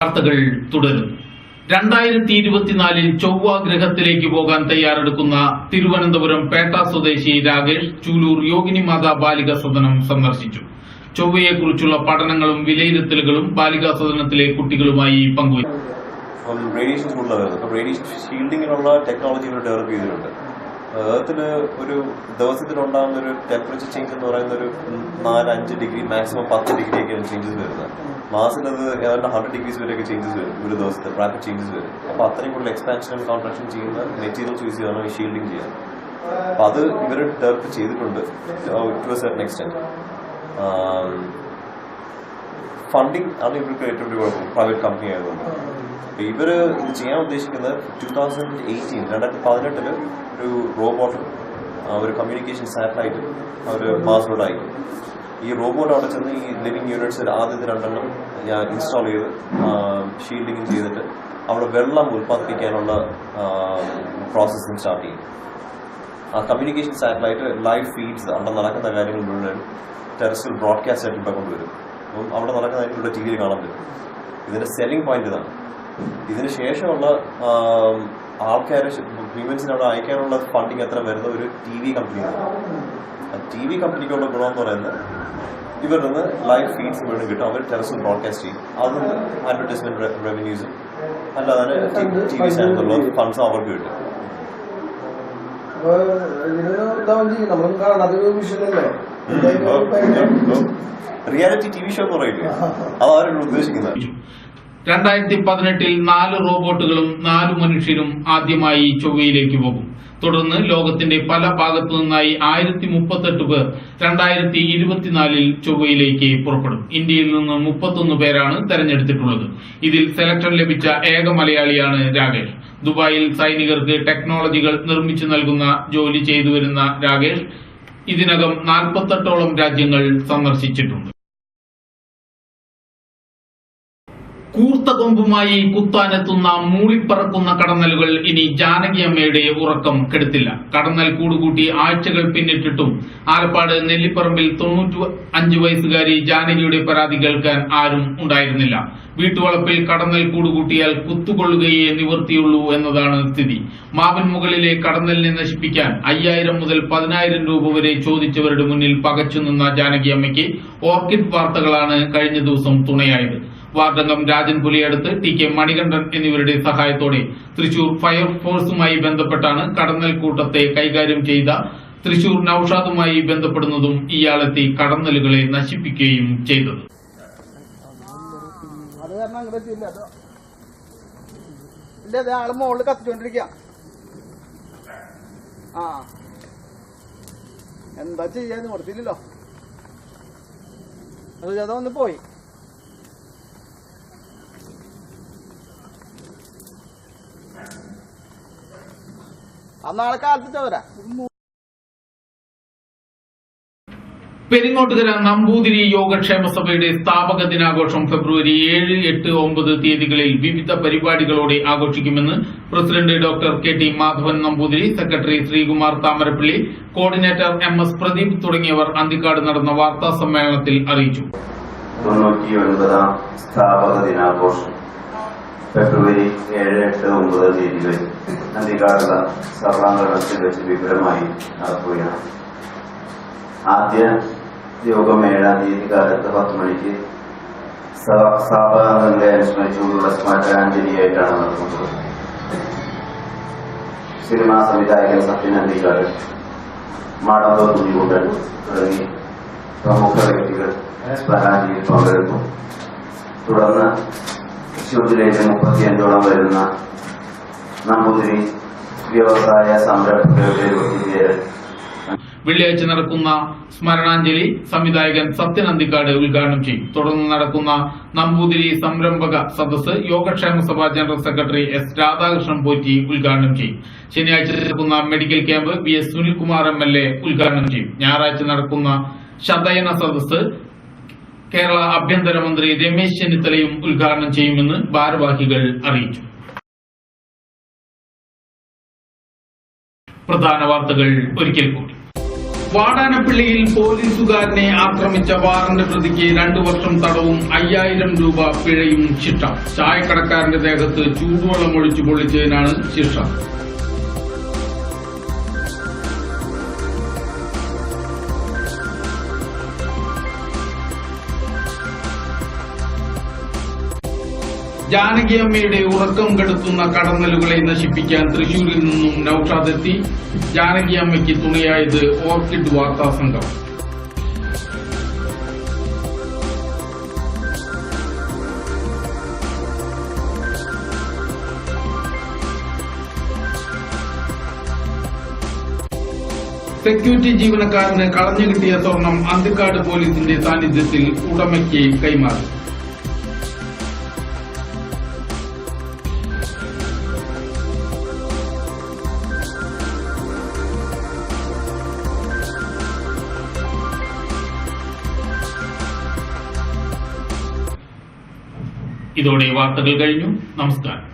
വാർത്തകൾ തുടരുന്നു. 2024 ചൊവ്വ ഗ്രഹത്തിലേക്ക് പോകാൻ തയ്യാറെടുക്കുന്ന തിരുവനന്തപുരം പേട്ട സ്വദേശി രാകേഷ് ചൂലൂർ യോഗിനിമാതാ ബാലിക സദനം സന്ദർശിച്ചു. ചൊവ്വയെക്കുറിച്ചുള്ള പഠനങ്ങളും വിലയിരുത്തലുകളും ബാലികാ സദനത്തിലെ കുട്ടികളുമായി പങ്കുവച്ചു. റേഡിയേഷൻ കൂടുതലാണ്. റേഡിയേഷൻ ഷീൽഡിങ്ങിനുള്ള ടെക്നോളജി ഡെവലപ്പ് ചെയ്തിട്ടുണ്ട്. ഏർത്തിൽ ഒരു ദിവസത്തിലുണ്ടാകുന്ന ഒരു ടെമ്പറേച്ചർ ചേഞ്ച് എന്ന് പറയുന്ന ഒരു 4-5 ഡിഗ്രി മാക്സിമം 10 ഡിഗ്രിയൊക്കെയാണ് ചേഞ്ചസ് വരുന്നത്. മാസിൽ അത് ഏതാണ്ട് 100 ഡിഗ്രീസ് വരെയൊക്കെ ചേഞ്ചസ് വരും. ഒരു ദിവസത്തെ റാപ്പിഡ് ചേഞ്ചസ് വരും. അപ്പോൾ അത്രയും കൂടുതൽ എക്സ്പാൻഷൻ ആൻഡ് കോൺട്രാക്ഷൻ ചെയ്യുന്ന മെറ്റീരിയൽസ് യൂസ് ചെയ്താണ് ഈ ഷീൽഡിങ് ചെയ്യുന്നത്. അപ്പോൾ അത് ഇവർ ഡെവലപ്പ് ചെയ്തിട്ടുണ്ട് to a certain extent. Funding ആണ് ഇവർക്ക് ഏറ്റവും വലിയ കുഴപ്പം, പ്രൈവറ്റ് കമ്പനി ആയതുകൊണ്ട്. ഇവർ ഇത് ചെയ്യാൻ ഉദ്ദേശിക്കുന്നത് 2018 ഒരു റോബോട്ട്, ഒരു കമ്മ്യൂണിക്കേഷൻ സാറ്റലൈറ്റ് അവർ മാസിലോട്ട് അയക്കും. ഈ റോബോട്ട് അവിടെ ചെന്ന് ഈ ലിവിങ് യൂണിറ്റ്സ് ആദ്യത്തെ 2 ഞാൻ ഇൻസ്റ്റാൾ ചെയ്ത് ഷീൽഡിങ് ചെയ്തിട്ട് അവിടെ വെള്ളം ഉൽപ്പാദിപ്പിക്കാനുള്ള പ്രോസസ്സിങ് സ്റ്റാർട്ട് ചെയ്യും. ആ കമ്മ്യൂണിക്കേഷൻ സാറ്റലൈറ്റ് ലൈവ് ഫീഡ്സ് അവിടെ നടക്കുന്ന കാര്യങ്ങൾ മുഴുവൻ ടെറസ്ട്രിയൽ ബ്രോഡ്കാസ്റ്റ് ആയിട്ട് ഇവിടെ കൊണ്ടുവരും. അപ്പം അവിടെ നടക്കുന്ന കാര്യങ്ങളുടെ ടി വിയിൽ കാണാൻ പറ്റും. ഇതിന്റെ സെല്ലിംഗ് പോയിന്റ് ഇതാണ്. ഇതിന് ശേഷമുള്ള ആൾക്കാരെ ഹ്യൂമൻസിനെ അവിടെ അയക്കാനുള്ള ഫണ്ടിങ് എത്ര വരുന്ന ഒരു TV കമ്പനിയാണ്. TV കമ്പനിക്കുള്ള ഗുണം എന്ന് പറയുന്നത് ഇവരിൽ നിന്ന് ലൈവ് ഫീഡ്സ് മുഴുവൻ കിട്ടും. അവർ ടെറസ്ട്രിയൽ ബ്രോഡ്കാസ്റ്റ് ചെയ്യും. അതിൽ നിന്ന് അഡ്വർടൈസ്മെന്റ് റവന്യൂസും അല്ലാതെ TV ചാനലിലുള്ള ഫണ്ട്സും അവർക്ക് കിട്ടും. റിയാലിറ്റി TV ഷോ എന്ന് പറയില്ലേ, അതാരും ഉദ്ദേശിക്കുന്നത്. 2018 4 റോബോട്ടുകളും 4 മനുഷ്യരും ആദ്യമായി ചൊവ്വയിലേക്ക് പോകും. തുടർന്ന് ലോകത്തിന്റെ പല ഭാഗത്തു നിന്നായി 1038 പേർ 2024 ചൊവ്വയിലേക്ക് പുറപ്പെടും. ഇന്ത്യയിൽ നിന്ന് 31 പേരാണ് തെരഞ്ഞെടുത്തിട്ടുള്ളത്. ഇതിൽ സെലക്ഷൻ ലഭിച്ച ഏക മലയാളിയാണ് രാകേഷ്. ദുബായിൽ സൈനികർക്ക് ടെക്നോളജികൾ നിർമ്മിച്ചു നൽകുന്ന ജോലി ചെയ്തു വരുന്ന രാകേഷ് ഇതിനകം 48ഓളം രാജ്യങ്ങൾ സന്ദർശിച്ചിട്ടുണ്ട്. കൂർത്ത കൊമ്പുമായി കുത്താനെത്തുന്ന മൂളിപ്പറക്കുന്ന കടന്നലുകൾ ഇനി ജാനകിയമ്മയുടെ ഉറക്കം കെടുത്തില്ല. കടന്നൽ കൂടുകൂട്ടി ആഴ്ചകൾ പിന്നിട്ടിട്ടും ആലപ്പാട് നെല്ലിപ്പറമ്പിൽ 95 വയസ്സുകാരി ജാനകിയുടെ പരാതി കേൾക്കാൻ ആരും ഉണ്ടായിരുന്നില്ല. വീട്ടുവളപ്പിൽ കടന്നൽ കൂടുകൂട്ടിയാൽ കുത്തുകൊള്ളുകയേ നിവൃത്തിയുള്ളൂ എന്നതാണ് സ്ഥിതി. മാവിൻ മുകളിലെ കടന്നലിനെ നശിപ്പിക്കാൻ 5000 മുതൽ 10000 രൂപ വരെ ചോദിച്ചവരുടെ മുന്നിൽ പകച്ചുനിന്ന ജാനകിയമ്മയ്ക്ക് ഓർക്കിഡ് വാർത്തകളാണ് കഴിഞ്ഞ ദിവസം തുണയായത്. വാർഡംഗം രാജൻ പുലിയടുത്ത് TK മണികണ്ഠൻ എന്നിവരുടെ സഹായത്തോടെ തൃശൂർ ഫയർഫോഴ്സുമായി ബന്ധപ്പെട്ടാണ് കടന്നൽ കൂട്ടത്തെ കൈകാര്യം ചെയ്ത തൃശൂർ നൌഷാദുമായി ബന്ധപ്പെടുന്നതും ഇയാളെത്തി കടന്നലുകളെ നശിപ്പിക്കുകയും ചെയ്തത്. എന്താ ചെയ്യാന്ന് കൊടുത്തില്ലല്ലോ, അത് ഒന്ന് പോയി. നാളെ കാലത്ത് വരാ. പെരിങ്ങോട്ടുകര നമ്പൂതിരി യോഗക്ഷേമ സഭയുടെ സ്ഥാപക ദിനാഘോഷം ഫെബ്രുവരി 7, 8, 9 തീയതികളിൽ വിവിധ പരിപാടികളോടെ ആഘോഷിക്കുമെന്ന് president doctor KT Madhavan Namboothiri, secretary Sreekumar Thamarappally, coordinator MS Pradeep തുടങ്ങിയവർ അന്തിക്കാട് നടന്ന വാർത്താ സമ്മേളനത്തിൽ അറിയിച്ചു. 99ാം സ്ഥാപക ദിനാഘോഷം ഫെബ്രുവരി 7, 8, 9 തീയതികളിൽ അന്തിക്കാടുള്ള സർവാംഗണത്തിൽ വെച്ച് വിപുലമായി നടക്കുകയാണ്. ആദ്യ യോഗം 7-ാം തീയതി കാലത്ത് 10 മണിക്ക് സ്ഥാപകങ്ങളെ അനുസ്മരിച്ചുകൊണ്ടുള്ള സ്മരണാഞ്ജലിയായിട്ടാണ് നടക്കുന്നത്. സിനിമാ സംവിധായകൻ സത്യൻ അന്തിക്കാട്, മാടമ്പ കുഞ്ഞിക്കുട്ടൻ തുടങ്ങി പ്രമുഖ വ്യക്തികൾ സ്മരണാഞ്ജലിയിൽ പങ്കെടുക്കും. തുടർന്ന് തൃശൂർ ജില്ലയിലെ 35ഓളം വരുന്ന നമ്പൂതിരി വ്യവസായ സംരംഭകരുടെ ഒത്തുചേരൽ. വെള്ളിയാഴ്ച നടക്കുന്ന സ്മരണാഞ്ജലി സംവിധായകൻ സത്യൻ അന്തിക്കാട് ഉദ്ഘാടനം ചെയ്യും. തുടർന്ന് നടക്കുന്ന നമ്പൂതിരി സംരംഭക സദസ്സ് യോഗക്ഷേമ സഭ general secretary S Radhakrishnan Potti ഉദ്ഘാടനം ചെയ്യും. ശനിയാഴ്ച നടക്കുന്ന medical camp VS Sunilkumar MLA ഉദ്ഘാടനം ചെയ്യും. ഞായറാഴ്ച നടക്കുന്ന ശതയന സദസ്സ് കേരള ആഭ്യന്തരമന്ത്രി രമേശ് ചെന്നിത്തലയും ഉദ്ഘാടനം ചെയ്യുമെന്ന് ഭാരവാഹികൾ അറിയിച്ചു. പ്രധാന വാർത്തകൾ ഒരിക്കൽ കൂടി. വാടാനപ്പള്ളിയിൽ പോലീസുകാരനെ ആക്രമിച്ച വാറന്റ് പ്രതിക്ക് 2 വർഷം തടവും 5000 രൂപ പിഴയും ശിക്ഷ. ചായക്കടക്കാരന്റെ ദേഹത്ത് ചൂടുവെള്ളം ഒഴിച്ചു പൊള്ളിച്ചതിനാണ് ശിക്ഷ. ജാനകിയമ്മയുടെ ഉറക്കം കെടുത്തുന്ന കടന്നലുകളെ നശിപ്പിക്കാൻ തൃശൂരിൽ നിന്നും നൌഷാദ് എത്തി. ജാനകിയമ്മയ്ക്ക് തുണയായത് ഓർക്കിഡ് വാർത്താ സംഘം. സെക്യൂരിറ്റി ജീവനക്കാരന് കളഞ്ഞുകിട്ടിയ സ്വർണം അന്തിക്കാട് പോലീസിന്റെ സാന്നിധ്യത്തിൽ ഉടമയ്ക്ക് കൈമാറി. ഇതോടെ വാർത്തകൾ കഴിഞ്ഞു. നമസ്കാരം.